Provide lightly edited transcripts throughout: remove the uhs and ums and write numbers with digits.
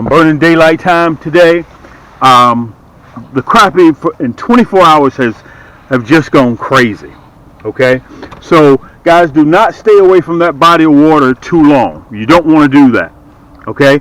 I'm burning daylight time today. The crappie in 24 hours have just gone crazy. Okay, so guys, do not stay away from that body of water too long. You don't want to do that. Okay,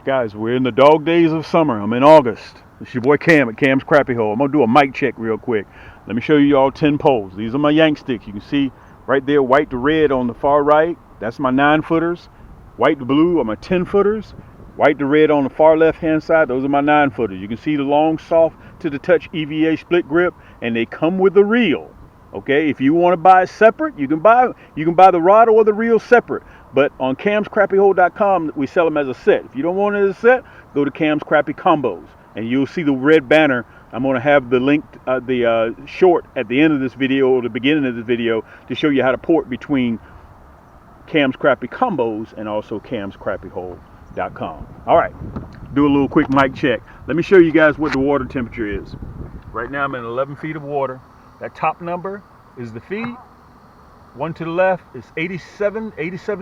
guys, we're in the dog days of summer. I'm in August. It's your boy Cam at Cam's Crappie Hole. I'm gonna do a mic check real quick. Let me show you all 10 poles. These are my yank sticks. You can see right there, white to red on the far right. That's my 9-footers. White to blue are my 10-footers. White to red on the far left hand side, those are my 9-footers. You can see the long, soft to the touch EVA split grip, and they come with the reel. Okay, if you want to buy it separate, you can buy the rod or the reel separate. But on camscrappiehole.com, we sell them as a set. If you don't want it as a set, go to Cam's Crappie Combos, and you'll see the red banner. I'm going to have the link, the short at the end of this video or the beginning of this video to show you how to port between Cam's Crappie Combos and also camscrappiehole.com. All right, do a little quick mic check. Let me show you guys what the water temperature is. Right now I'm in 11 feet of water. That top number is the feet. One to the left is 87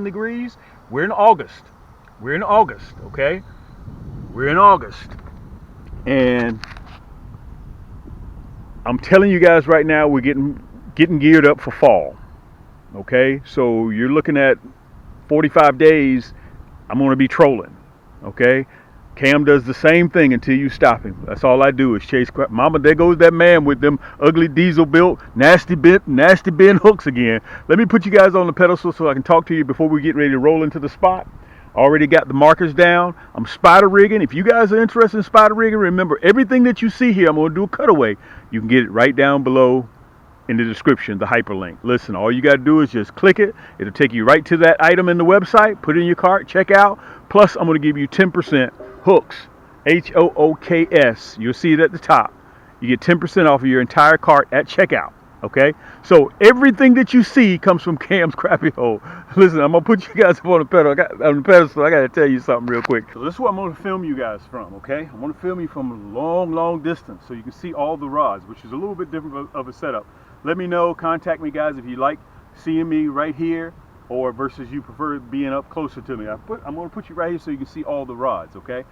degrees. We're in August. Okay? We're in August. And I'm telling you guys right now, we're getting geared up for fall. Okay? So you're looking at 45 days, I'm going to be trolling. Okay? Cam does the same thing until you stop him. That's all I do is chase crap. Mama, there goes that man with them ugly diesel built, nasty bend hooks again. Let me put you guys on the pedestal so I can talk to you before we get ready to roll into the spot. Already got the markers down. I'm spider rigging. If you guys are interested in spider rigging, remember everything that you see here, I'm going to do a cutaway. You can get it right down below in the description, the hyperlink. Listen, all you got to do is just click it. It'll take you right to that item in the website. Put it in your cart, check out. Plus, I'm going to give you 10% hooks, HOOKS. You'll see it at the top. You get 10% off of your entire cart at checkout. Okay, so everything that you see comes from Cam's Crappie Hole. Listen, I'm gonna put you guys up on the pedestal. I gotta tell you something real quick. So this is what I'm gonna film you guys from. Okay, I'm gonna film you from a long distance so you can see all the rods, which is a little bit different of a setup. Let me know. Contact me, guys, if you like seeing me right here, or versus you prefer being up closer to me. I'm gonna put you right here so you can see all the rods. Okay,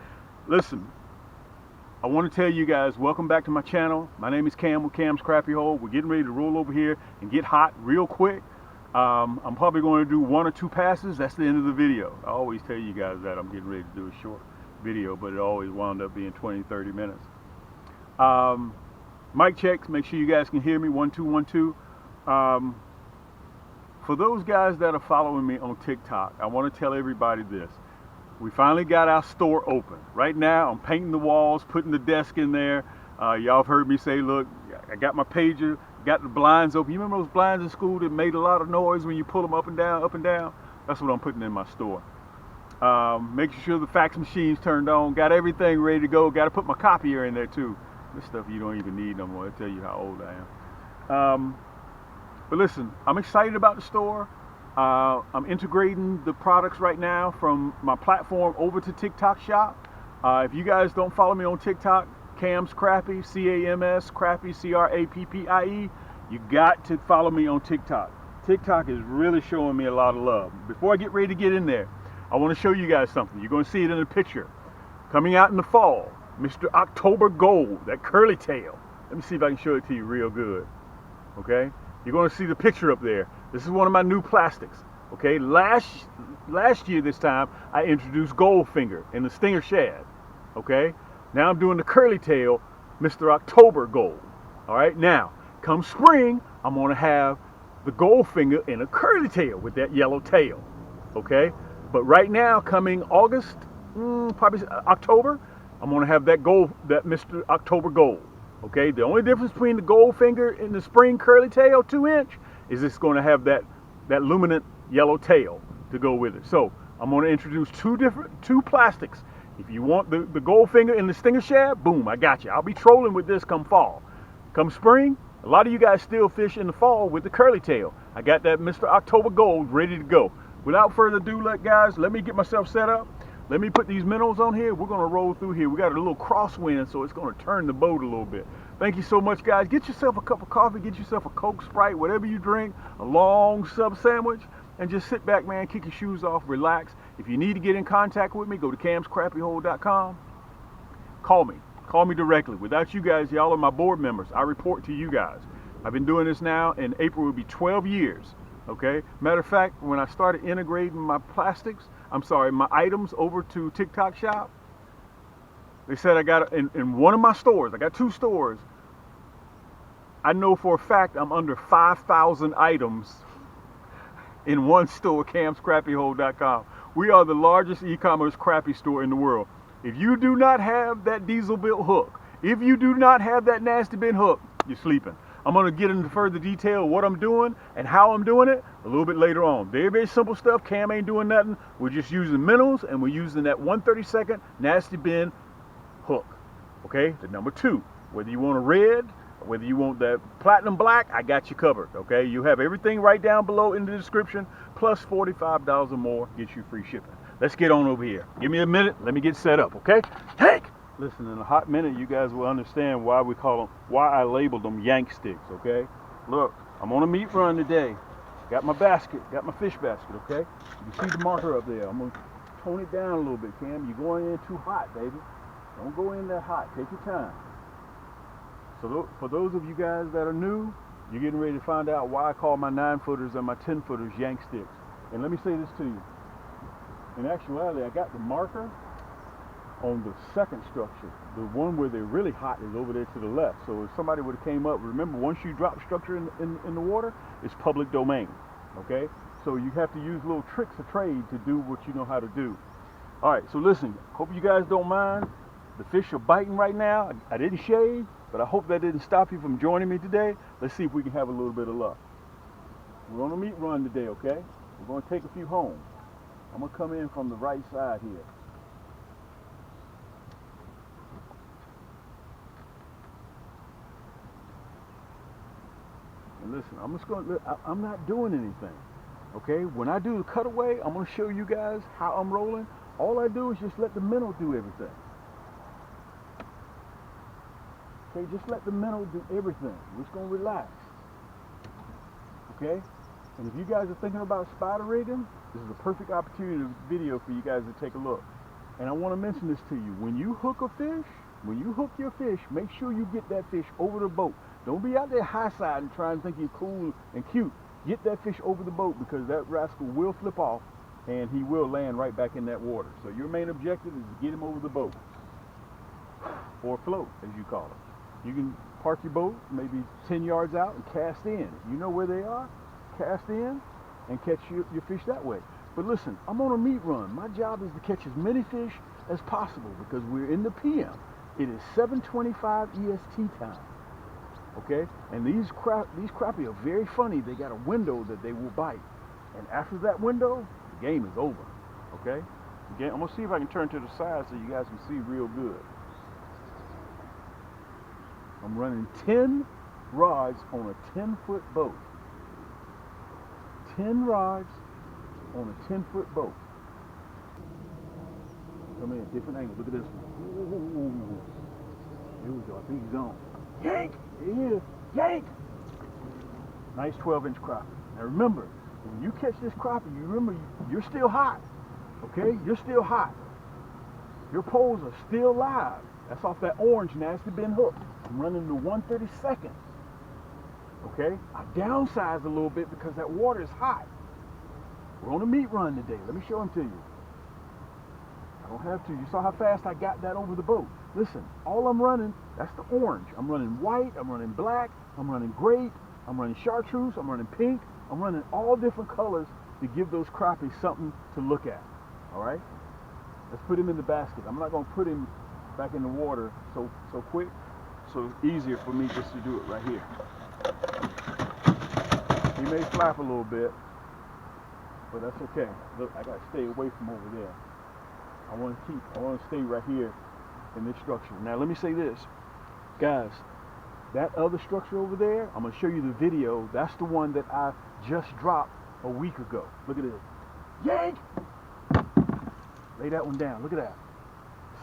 listen. I want to tell you guys, welcome back to my channel. My name is Cam with Cam's Crappie Hole. We're getting ready to roll over here and get hot real quick. I'm probably going to do 1 or 2 passes. That's the end of the video. I always tell you guys that I'm getting ready to do a short video, but it always wound up being 20-30 minutes. Mic checks, make sure you guys can hear me. 1 2 1 2. For those guys that are following me on TikTok, I want to tell everybody this. We finally got our store open. Right now, I'm painting the walls, putting the desk in there. Y'all have heard me say, look, I got my pager, got the blinds open. You remember those blinds in school that made a lot of noise when you pull them up and down, up and down? That's what I'm putting in my store. Making sure the fax machine's turned on. Got everything ready to go. Got to put my copier in there too. This stuff you don't even need no more. I'll tell you how old I am. But listen, I'm excited about the store. I'm integrating the products right now from my platform over to TikTok Shop. If you guys don't follow me on TikTok, Cam's Crappie, C-A-M-S, Crappie, C-R-A-P-P-I-E, you got to follow me on TikTok. TikTok is really showing me a lot of love. Before I get ready to get in there, I want to show you guys something. You're going to see it in the picture. Coming out in the fall, Mr. October Gold, that curly tail. Let me see if I can show it to you real good. Okay? You're going to see the picture up there. This is one of my new plastics. Okay, last year this time I introduced GOLDFINGER in the Stinger Shad. Okay, now I'm doing the curly tail, Mr. October Gold. All right, now come spring I'm going to have the GOLDFINGER in a curly tail with that yellow tail. Okay, but right now coming August, probably October, I'm going to have that Mr. October Gold. Okay, the only difference between the GOLDFINGER and the spring curly tail 2-inch is it's going to have that luminant yellow tail to go with it. So I'm going to introduce two plastics. If you want the GOLDFINGER and the Stinger Shad, boom, I got you. I'll be trolling with this come fall. Come spring, a lot of you guys still fish in the fall with the curly tail. I got that Mr. October Gold ready to go. Without further ado, guys, let me get myself set up. Let me put these minnows on here. We're going to roll through here. We got a little crosswind, so it's going to turn the boat a little bit. Thank you so much, guys. Get yourself a cup of coffee. Get yourself a Coke, Sprite, whatever you drink, a long sub sandwich, and just sit back, man, kick your shoes off, relax. If you need to get in contact with me, go to camscrappyhole.com. Call me. Call me directly. Without you guys, y'all are my board members. I report to you guys. I've been doing this now. In April, it will be 12 years. Okay? Matter of fact, when I started integrating my my items over to TikTok Shop, they said I got, in one of my stores, I got 2 stores, I know for a fact I'm under 5,000 items in one store, camscrappyhole.com. We are the largest e-commerce crappie store in the world. If you do not have that diesel built hook, if you do not have that nasty bin hook, you're sleeping. I'm going to get into further detail what I'm doing and how I'm doing it a little bit later on. Very, very simple stuff. Cam ain't doing nothing. We're just using minnows, and we're using that 1/32 nasty bin hook. Okay, the number 2. Whether you want a red, whether you want that platinum black, I got you covered. Okay, you have everything right down below in the description, plus $45 or more gets you free shipping. Let's get on over here. Give me a minute. Let me get set up. Okay, Hank. Listen, in a hot minute, you guys will understand why I labeled them yank sticks. Okay, look, I'm on a meat run today. Got my basket, got my fish basket. Okay, you can see the marker up there. I'm gonna tone it down a little bit, Cam. You're going in too hot, baby. Don't go in that hot. Take your time. So for those of you guys that are new, you're getting ready to find out why I call my 9-footers and my 10-footers yank sticks. And let me say this to you. In actuality, I got the marker on the second structure. The one where they're really hot is over there to the left. So if somebody would have came up, remember, once you drop structure in the water, it's public domain. Okay? So you have to use little tricks of trade to do what you know how to do. All right, so listen, hope you guys don't mind. The fish are biting right now. I didn't shave, but I hope that didn't stop you from joining me today. Let's see if we can have a little bit of luck. We're on a meat run today, okay? We're going to take a few home. I'm going to come in from the right side here. And listen, I'm not doing anything, okay? When I do the cutaway, I'm going to show you guys how I'm rolling. All I do is just let the minnow do everything. Okay, just let the minnow do everything. We're just going to relax. Okay? And if you guys are thinking about spider rigging, this is a perfect opportunity video for you guys to take a look. And I want to mention this to you. When you hook a fish, when you hook your fish, make sure you get that fish over the boat. Don't be out there high side and try and think you're cool and cute. Get that fish over the boat, because that rascal will flip off and he will land right back in that water. So your main objective is to get him over the boat, or float, as you call it. You can park your boat maybe 10 yards out and cast in. If you know where they are, cast in and catch your fish that way. But listen, I'm on a meat run. My job is to catch as many fish as possible, because we're in the PM. It is 7:25 EST time. Okay? And these crappie are very funny. They got a window that they will bite. And after that window, the game is over. Okay? Again, I'm going to see if I can turn to the side so you guys can see real good. I'm running 10 rods on a 10-foot boat. 10 rods on a 10-foot boat. Come in, different angle. Look at this one. Here we go. I think he's on. Yank! Here he is. Yank! Nice 12-inch crappie. Now remember, when you catch this crappie, you remember you're still hot. Okay? You're still hot. Your poles are still live. That's off that orange nasty bin hook. I'm running the 1/32. Okay? I downsized a little bit because that water is hot. We're on a meat run today. Let me show them to you. I don't have to. You saw how fast I got that over the boat. Listen, all I'm running, that's the orange. I'm running white, I'm running black, I'm running grape, I'm running chartreuse, I'm running pink. I'm running all different colors to give those crappie something to look at. All right? Let's put him in the basket. I'm not going to put him back in the water so quick. So it's easier for me just to do it right here. He may flap a little bit, but that's okay. Look, I got to stay away from over there. I want to stay right here in this structure. Now let me say this, guys, that other structure over there, I'm going to show you the video. That's the one that I just dropped a week ago. Look at this. Yank! Lay that one down. Look at that.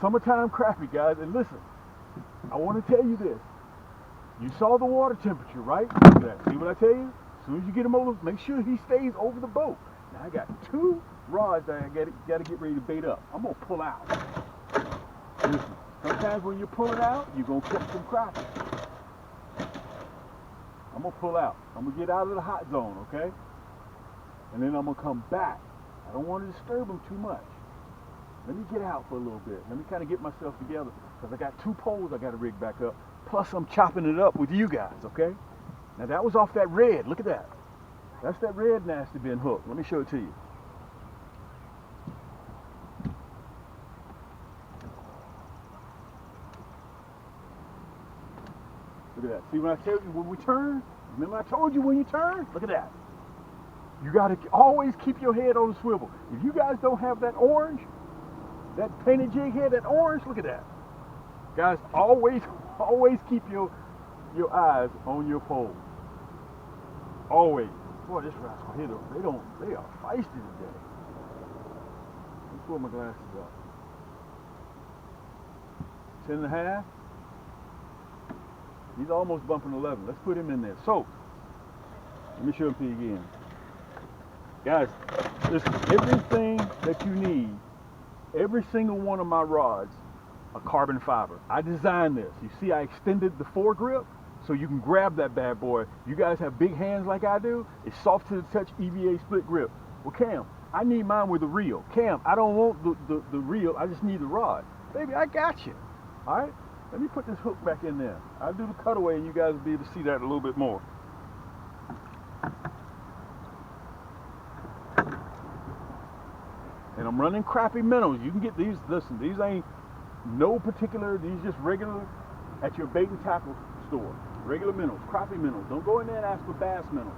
Summertime crappie, guys. And listen, I want to tell you this. You saw the water temperature, right? Look at that. See what I tell you? As soon as you get him over, make sure he stays over the boat. Now I got 2 rods that I gotta get ready to bait up. I'm gonna pull out. Listen, sometimes when you're pulling out, you're gonna catch some crappie. I'm gonna pull out. I'm gonna get out of the hot zone, okay? And then I'm gonna come back. I don't want to disturb them too much. Let me get out for a little bit. Let me kind of get myself together because I got 2 poles I got to rig back up. Plus I'm chopping it up with you guys, okay? Now that was off that red. Look at that. That's that red nasty bin hook. Let me show it to you. Look at that. See when I tell you when we turn? Remember I told you when you turn? Look at that. You got to always keep your head on the swivel. If you guys don't have that orange, that painted jig head, that orange, look at that. Guys, always keep your eyes on your pole. Always. Boy, this rascal here, they are feisty today. Let's pull my glasses up. 10.5. He's almost bumping 11. Let's put him in there. So, let me show him to you again. Guys, listen, everything that you need, every single one of my rods are carbon fiber. I designed this. You see I extended the foregrip so you can grab that bad boy. You guys have big hands like I do. It's soft to the touch EVA split grip. Well, Cam, I need mine with a reel. Cam, I don't want the reel. I just need the rod. Baby, I got you. All right? Let me put this hook back in there. I'll do the cutaway and you guys will be able to see that a little bit more. And I'm running crappie minnows. You can get these, listen, these ain't no particular, these just regular at your bait and tackle store. Regular minnows, crappie minnows. Don't go in there and ask for bass minnows.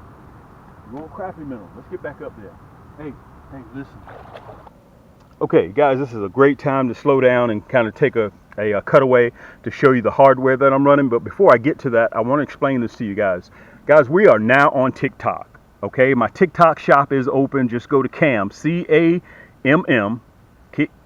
You want crappie minnows. Let's get back up there. Hey, listen. Okay, guys, this is a great time to slow down and kind of take a cutaway to show you the hardware that I'm running. But before I get to that, I want to explain this to you guys. Guys, we are now on TikTok. Okay, my TikTok shop is open. Just go to Cam, C-A-M-M,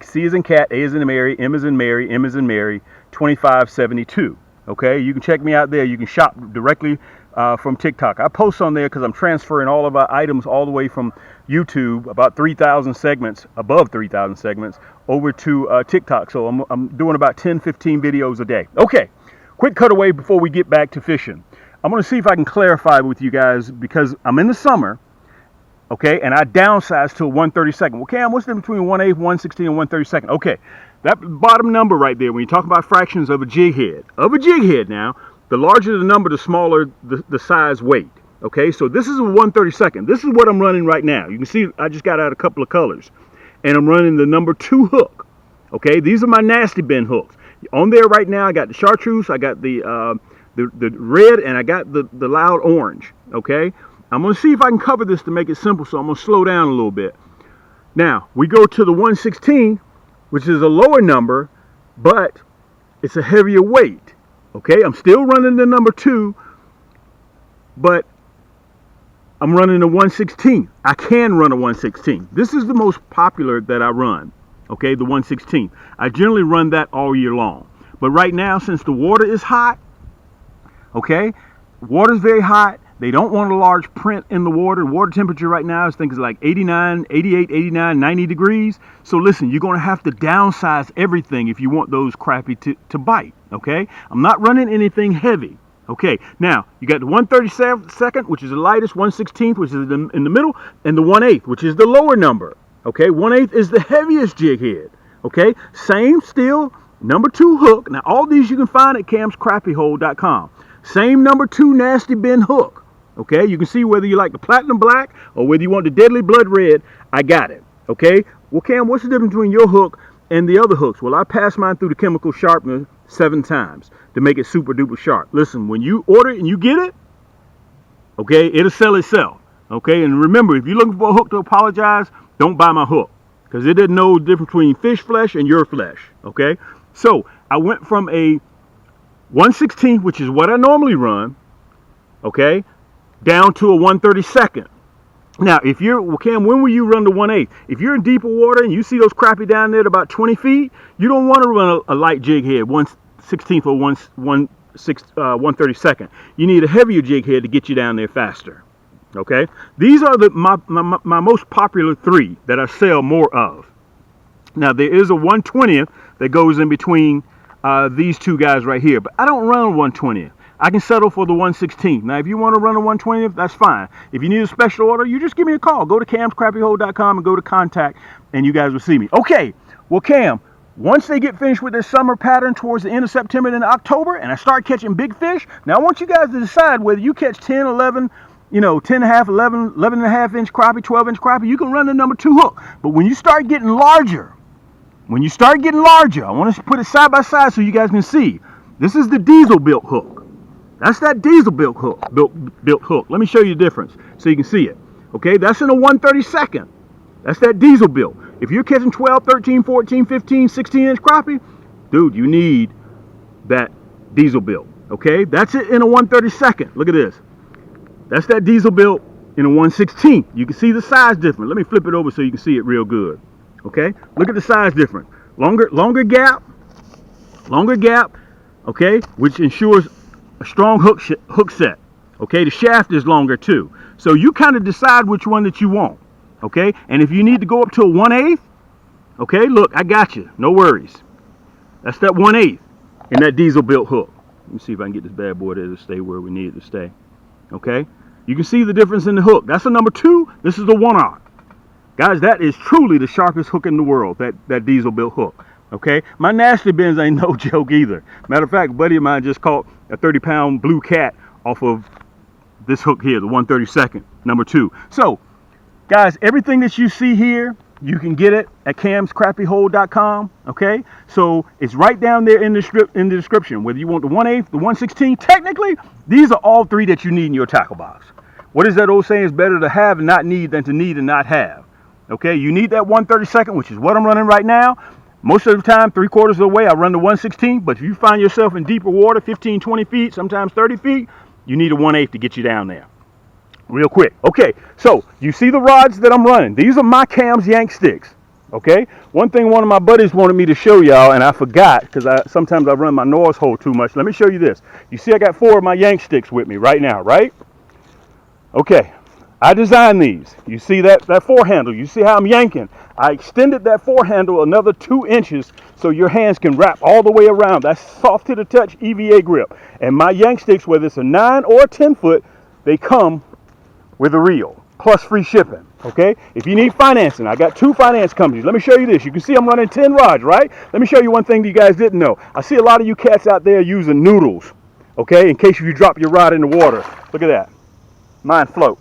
C as in cat, A as in Mary, M as in Mary, M as in Mary, 2572. Okay, you can check me out there. You can shop directly from TikTok. I post on there because I'm transferring all of our items all the way from YouTube, about 3,000 segments, above 3,000 segments, over to TikTok. So I'm doing about 10, 15 videos a day. Okay, quick cutaway before we get back to fishing. I'm going to see if I can clarify with you guys because I'm in the summer. Okay, and I downsized to a 1/32. Well, Cam, what's the difference between 1/8, 1/16, and 1/32? Okay, that bottom number right there, when you talk about fractions of a jig head. Now, the larger the number, the smaller the size weight. Okay, so this is a 1/32. This is what I'm running right now. You can see I just got out a couple of colors. And I'm running the number 2 hook. Okay, these are my nasty bin hooks. On there right now, I got the Chartreuse, I got the red, and I got the loud orange. Okay, I'm going to see if I can cover this to make it simple, so I'm going to slow down a little bit. Now, we go to the 1/16, which is a lower number, but it's a heavier weight. Okay, I'm still running the number 2, but I'm running a 1/16. I can run a 1/16. This is the most popular that I run. Okay, the 1/16. I generally run that all year long. But right now, since the water is hot, okay, water's very hot. They don't want a large print in the water. Water temperature right now is like 89, 88, 89, 90 degrees. So listen, you're going to have to downsize everything if you want those crappie to bite. Okay, I'm not running anything heavy. Okay, now you got the 1/32, which is the lightest, 1/16, which is in the middle, and the 1/8, which is the lower number. Okay, 1/8 is the heaviest jig head. Okay, same still, number 2 hook. Now all these you can find at camscrappiehole.com. Same number 2 nasty bin hook. Okay, you can see whether you like the platinum black or whether you want the deadly blood red. I got it. Okay, well Cam, what's the difference between your hook and the other hooks? Well, I passed mine through the chemical sharpener 7 times to make it super duper sharp. Listen, when you order it and you get it, okay, it'll sell itself. Okay, and remember, if you're looking for a hook to apologize, don't buy my hook because it doesn't know the difference between fish flesh and your flesh. Okay, so I went from a 1/16, which is what I normally run, okay, down to a 1/32. Now, if you're, well, Cam, when will you run the 1/8? If you're in deeper water and you see those crappie down there at about 20 feet, you don't want to run a light jig head, 1/16 or 1/32. You need a heavier jig head to get you down there faster. Okay, these are my most popular 3 that I sell more of. Now there is a 120th that goes in between these 2 guys right here, but I don't run a 120th. I can settle for the 116th. Now if you want to run a 120th, that's fine. If you need a special order, you just give me a call. Go to camscrappyhole.com and go to contact, and you guys will see me. Okay, well Cam, once they get finished with their summer pattern towards the end of September and October, and I start catching big fish, now I want you guys to decide whether you catch 10, 11, 10 and a half, 11, 11 and a half inch crappie, 12 inch crappie, you can run the number 2 hook. But when you start getting larger, I want to put it side by side so you guys can see. This is the diesel built hook. That's that diesel built hook. Built hook. Let me show you the difference so you can see it. Okay, that's in a 1/32. That's that diesel built. If you're catching 12, 13, 14, 15, 16 inch crappie, dude, you need that diesel built. Okay, that's it in a 1/32. Look at this. That's that diesel built in a 1/16. You can see the size difference. Let me flip it over so you can see it real good. Okay, look at the size difference. Longer gap. Okay, which ensures a strong hook set. Okay, the shaft is longer too. So you kind of decide which one that you want. Okay, and if you need to go up to a 1/8, okay, look, I got you. No worries. That's that 1/8 in that diesel built hook. Let me see if I can get this bad boy there to stay where we need it to stay. Okay, you can see the difference in the hook. That's a number 2. This is the 1/0. Guys, that is truly the sharpest hook in the world, that diesel built hook. Okay, my nasty bends ain't no joke either. Matter of fact, a buddy of mine just caught a 30-pound blue cat off of this hook here, the 1/32, number 2. So guys, everything that you see here, you can get it at camscrappyhole.com. Okay, so it's right down there in the description. Whether you want the 1/8, the 1/16, technically these are all 3 that you need in your tackle box. What is that old saying? It's better to have and not need than to need and not have. Okay, you need that 1/32, which is what I'm running right now. Most of the time, 3/4 of the way, I run the 1/16. But if you find yourself in deeper water, 15, 20 feet, sometimes 30 feet, you need a 1/8 to get you down there. Real quick. Okay, so you see the rods that I'm running. These are my Cam's yank sticks. Okay, one thing one of my buddies wanted me to show y'all, and I forgot because sometimes I run my Norse hole too much. Let me show you this. You see I got 4 of my yank sticks with me right now, right? Okay, I designed these. You see that 4 handle. You see how I'm yanking. I extended that 4 handle another 2 inches so your hands can wrap all the way around. That's soft to the touch EVA grip. And my yank sticks, whether it's a 9 or a 10 foot, they come with a reel plus free shipping. Okay, if you need financing, I got 2 finance companies. Let me show you this. You can see I'm running 10 rods, right? Let me show you one thing that you guys didn't know. I see a lot of you cats out there using noodles, okay, in case you drop your rod in the water. Look at that. Mine float.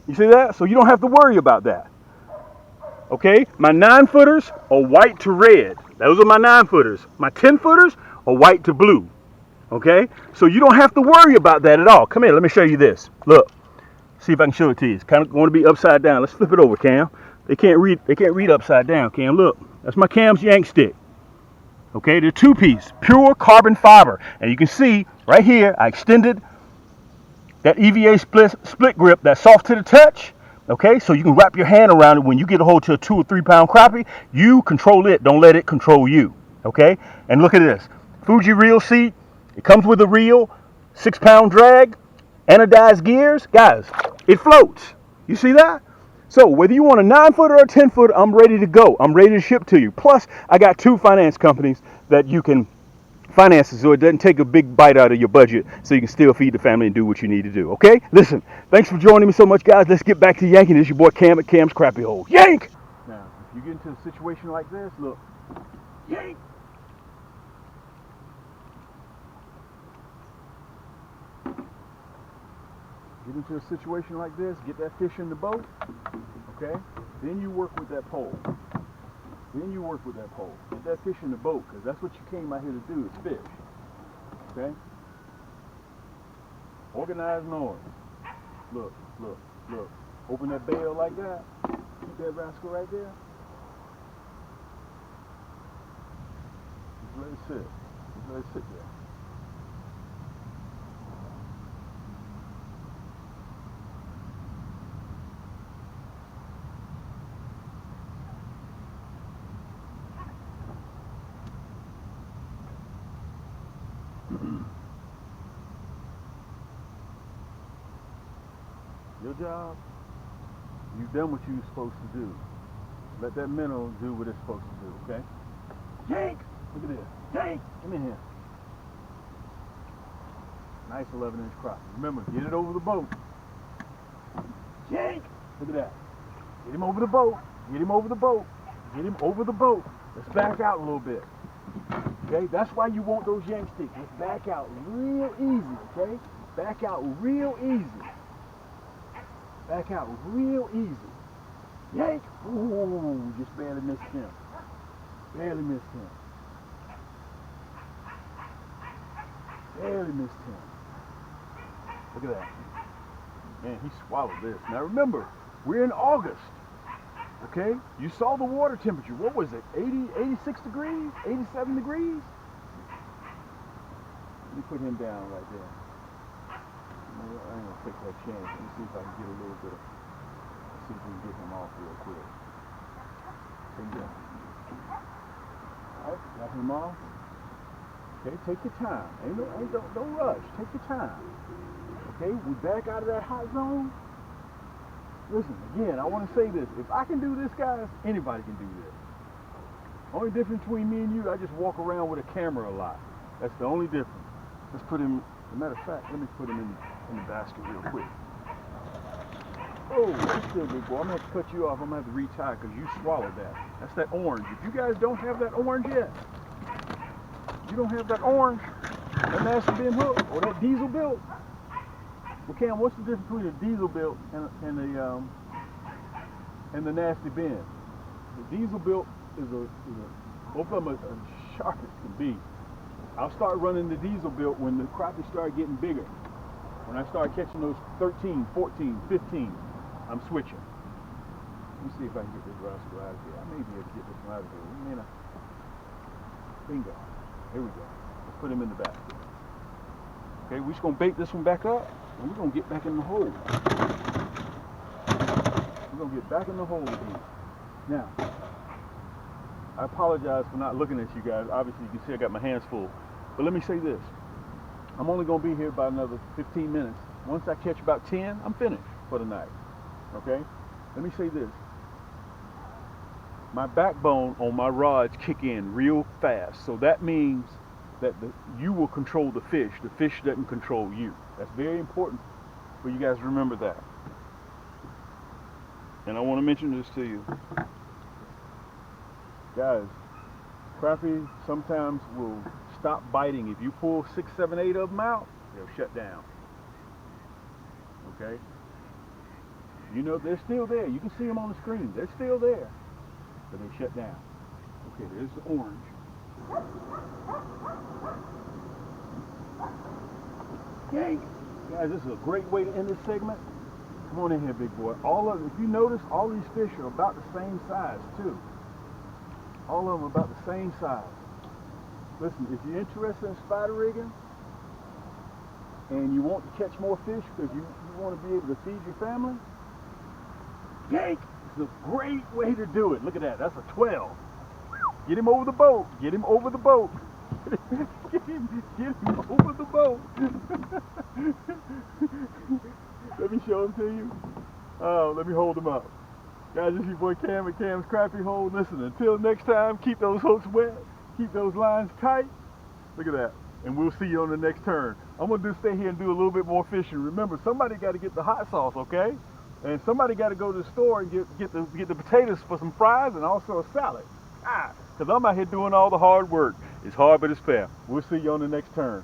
You see that? So you don't have to worry about that. Okay, my 9-footers are white to red. Those are my 9-footers. My 10-footers are white to blue. Okay, so you don't have to worry about that at all. Come here, let me show you this. Look, see if I can show it to you. It's kind of going to be upside down. Let's flip it over, Cam. They can't read upside down, Cam. Look, that's my Cam's yank stick. Okay, they're 2-piece, pure carbon fiber, and you can see right here I extended that EVA split grip, that's soft to the touch. Okay, so you can wrap your hand around it when you get a hold to a 2 or 3 pound crappie. You control it, don't let it control you. Okay, and look at this Fuji reel seat. It comes with a reel, 6-pound drag, anodized gears. Guys, it floats. You see that? So whether you want a 9-footer or a 10-footer, I'm ready to go. I'm ready to ship to you. Plus, I got 2 finance companies that you can finance it so it doesn't take a big bite out of your budget, so you can still feed the family and do what you need to do. Okay? Listen, thanks for joining me so much, guys. Let's get back to yanking. This is your boy Cam at Cam's Crappie Hole. Yank! Now, if you get into a situation like this, look. Yank! Get into a situation like this, get that fish in the boat, okay? Then you work with that pole. Get that fish in the boat, because that's what you came out here to do, is fish. Okay? Organized noise. Look. Open that bail like that. Keep that rascal right there. Just let it sit. Just let it sit there. Your job, you've done what you're supposed to do. Let that minnow do what it's supposed to do, okay? Yank! Look at this. Yank! Come in here. Nice 11-inch crappie. Remember, get it over the boat. Yank! Look at that. Get him over the boat. Get him over the boat. Get him over the boat. Let's back out a little bit. Okay? That's why you want those yank sticks. Let's back out real easy, okay? Back out real easy. Back out real easy. Yank! Ooh, just barely missed him. Barely missed him. Barely missed him. Look at that. Man, he swallowed this. Now remember, we're in August. Okay? You saw the water temperature. What was it? 80, 86 degrees? 87 degrees? Let me put him down right there. I ain't gonna take that chance. Let me see if I can get a little bit of, let's see if we can get him off real quick. Bring him. Alright, got him off. Okay, take your time. Don't rush. Take your time. Okay, we back out of that hot zone. Listen, again, I want to say this. If I can do this, guys, anybody can do this. Only difference between me and you, I just walk around with a camera a lot. That's the only difference. Let's put him, as a matter of fact, let me put him in the basket real quick. Oh, that's still good, boy. I'm going to have to cut you off. I'm going to have to retie because you swallowed that. That's that orange. If you guys don't have that orange yet, you don't have that orange, that nasty bin hook, or that diesel built. Well, Cam, what's the difference between a diesel built and the nasty bin? The diesel built is both of them are sharp as can be. I'll start running the diesel built when the crappie start getting bigger. When I start catching those 13, 14, 15, I'm switching. Let me see if I can get this rascal out of here. I may be able to get this one out of here. We may not. Bingo. Here we go. Let's put him in the basket. Okay, we're just going to bait this one back up, and we're going to get back in the hole. We're going to get back in the hole again. Now, I apologize for not looking at you guys. Obviously, you can see I got my hands full. But let me say this. I'm only going to be here about another 15 minutes. Once I catch about 10, I'm finished for the night. Okay? Let me say this. My backbone on my rods kick in real fast. So that means that you will control the fish. The fish doesn't control you. That's very important for you guys to remember that. And I want to mention this to you. Guys, crappie sometimes will stop biting. If you pull 6, 7, 8 of them out, they'll shut down. Okay? You know, they're still there. You can see them on the screen. They're still there. But they shut down. Okay, there's the orange. Yank! Guys, this is a great way to end this segment. Come on in here, big boy. If you notice, all these fish are about the same size, too. All of them are about the same size. Listen, if you're interested in spider rigging and you want to catch more fish because you want to be able to feed your family, yank! It's a great way to do it. Look at that. That's a 12. Get him over the boat. Get him over the boat. Get him over the boat. Let me show him to you. Oh, let me hold him up. Guys, this is your boy Cam at Cam's Crappie Hole. Listen, until next time, keep those hooks wet. Keep those lines tight. Look at that. And we'll see you on the next turn. I'm going to stay here and do a little bit more fishing. Remember, somebody got to get the hot sauce, okay? And somebody got to go to the store and get the potatoes for some fries and also a salad. Because I'm out here doing all the hard work. It's hard, but it's fair. We'll see you on the next turn.